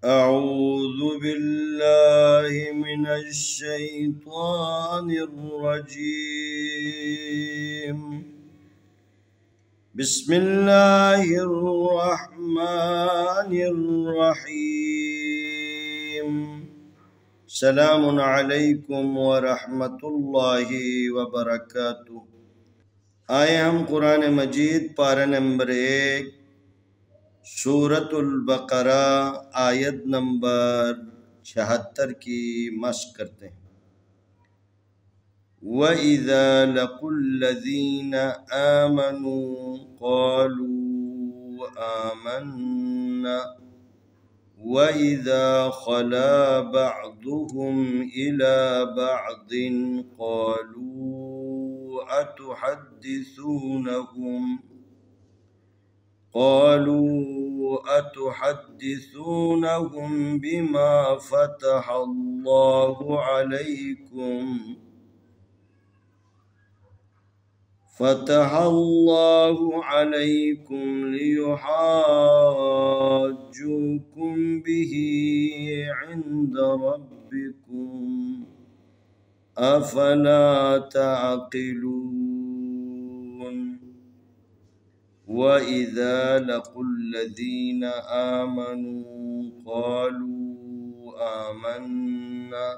أعوذ بالله من الشيطان الرجيم. بسم الله الرحمن الرحيم. سلام عليكم ورحمة الله وبركاته. آئے ہم قرآن مجید پارہ نمبر 1 सूरत अल-बकरा आयत नंबर 76 की मश्क करते हैं। वइज़ा लक़ुल्लज़ीन आमनू क़ालू आमन्ना वइज़ा ख़ला बअदुहुम इला बअदिन क़ालू أتحدثونهم بما فتح الله عليكم ليحاجوكم به عند ربكم أفلا تعقلون. وإذا لقوا الذين آمنوا قالوا آمنا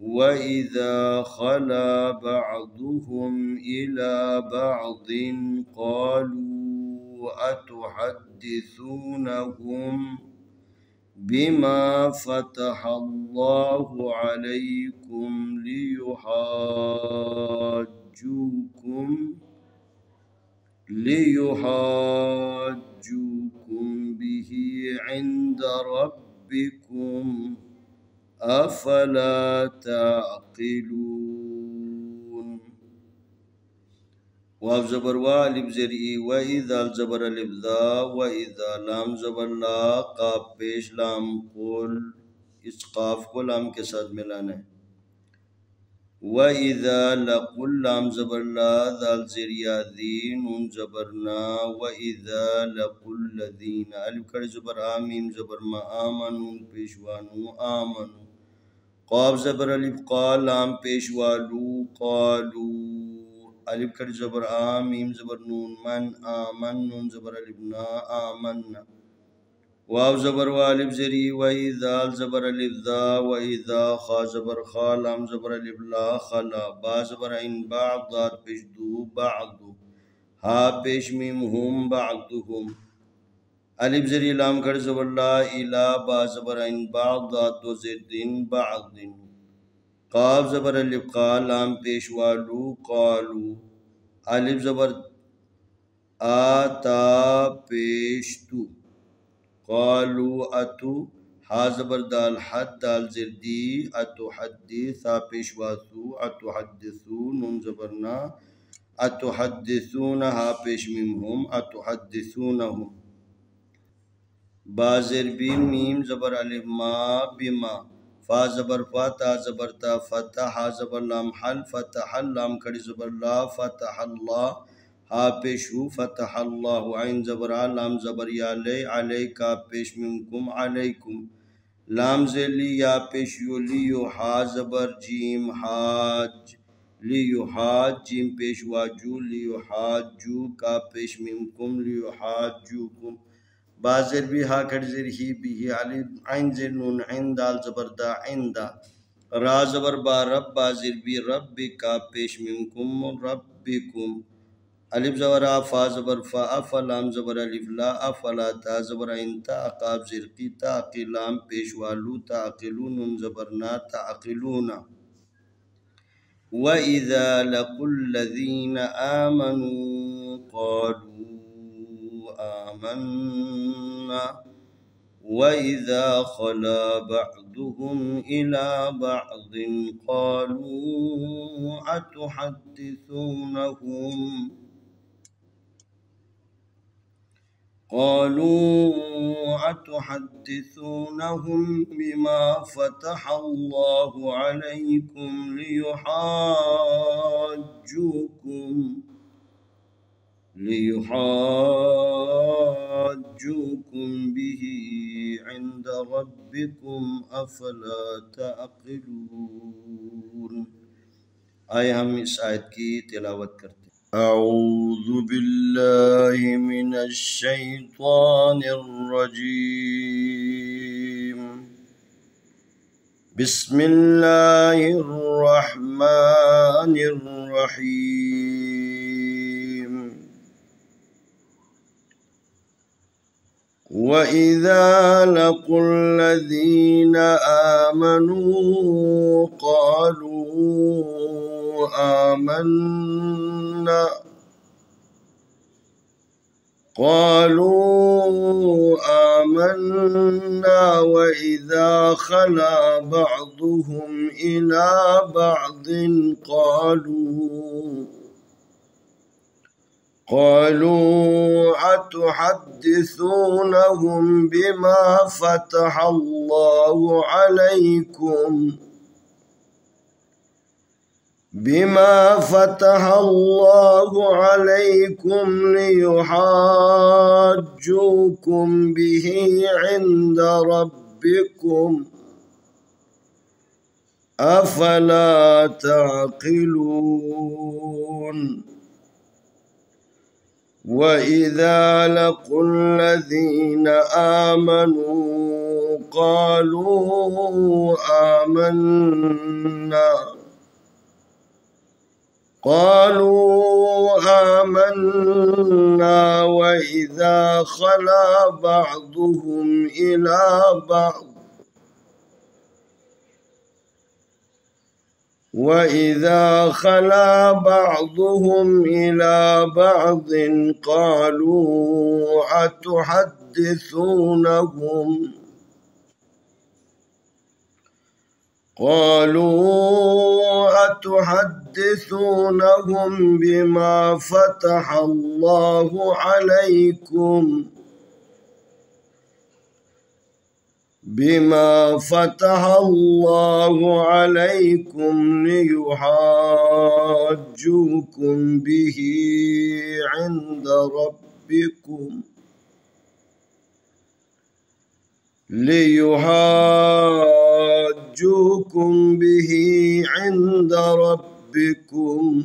وإذا خلا بعضهم إلى بعض قالوا أتحدثونهم بما فتح الله عليكم ليحاجوكم به عند ربكم أفلا تعقلون. واو زبر وا الف زری وإذا الزبر الف ذا وإذا لام زبر لا قاف پیش لام قول اس قاف کو لام کے ساتھ ملانا ہے. وَإِذَا لَقُوا لام زبر لا ذال زریا ذی نون زبرنا وَإِذَا لَقُوا الَّذِينَ الف کڑ زبر آمیم زبر ما آمنون پیشوانو آمنو قاف زبر الف قال لام پیشوالو قالو الف کڑ زبر آمیم زبر نون من آمن نون زبر الف نا آمنا واو زبر والف زری وإذا زبر الف ذا وإذا خا زبر خا لام زبر الف لا خلا با زبر عین بعض ضاد پیش دو بعض ہا پیش میم هم بعضهم الف زری لام کھڑ زبر لا الا با زبر عین بعض ضاد دو زیر دن بعض قاف زبر الف قا لام پیش والو قالو الف زبر آتا پیش تو قالو اتو ہا زبر دال حد دال زردی اتحدث ہا پیشواسو اتحدثو نون زبرنا اتحدثون ہا پیش میم اتحدثونہم با زربی میم زبر الف ما بما فا زبر فا تا زبر تا فتح ہا زبر لام حل فتح لام کھڑی زبر لا فتح اللہ ہا پیشو فتح اللہ عین زبر لام زبر یا لے علی کا پیش منکم علیکم لام زلی یا پیشیو لیو ہا زبر جیم حاج لیو حاج جیم پیش واجو لیو حاجو کا پیش منکم لیو حاجوکم بازر بھی ہا کھڑ زر ہی بھی علی عین زر نون عین دال زبر دا عیندا را زبر با رب بازر بھی رب کا پیش منکم ربکم الف زبر فا زبر فا اف لام زبر الف لا افلا تا زبر عین تا قاف زرقی تاقی لام پیش والو تعقلون زبرنا تعقلون. وَإِذَا لَقُوا الَّذِينَ آمَنُوا قَالُوا آمَنَّا وَإِذَا خَلَا بَعْضُهُمْ إِلَى بَعْضٍ قَالُوا أتحدثونهم بما فتح الله عليكم ليحاجوكم به عند ربكم أفلا تعقلون. آئے ہم اس آیت کی تلاوت کرتے ہیں۔ اعوذ باللہ من الشیطان الرجیم، بسم اللہ الرحمن الرحیم۔ وَإِذَا لَقُوا الَّذِينَ آمَنُوا قَالُوا آمَنَّا وَإِذَا خَلَا بَعْضُهُمْ إِلَى بَعْضٍ قالوا أتحدثونهم بما فتح الله عليكم ليحاجوكم به عند ربكم أفلا تعقلون. وَإِذَا لَقُوا الَّذِينَ آمَنُوا قَالُوا آمَنَّا وَإِذَا خَلَا بَعْضُهُمْ إلى بعض قالوا أتحدثونهم بما فتح الله عليكم ليحاجوكم به عند ربكم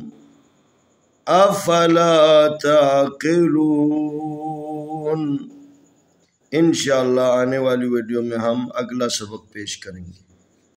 أفلا تعقلون. انشاءاللہ آنے والی ویڈیو میں ہم اگلا سبق پیش کریں گے۔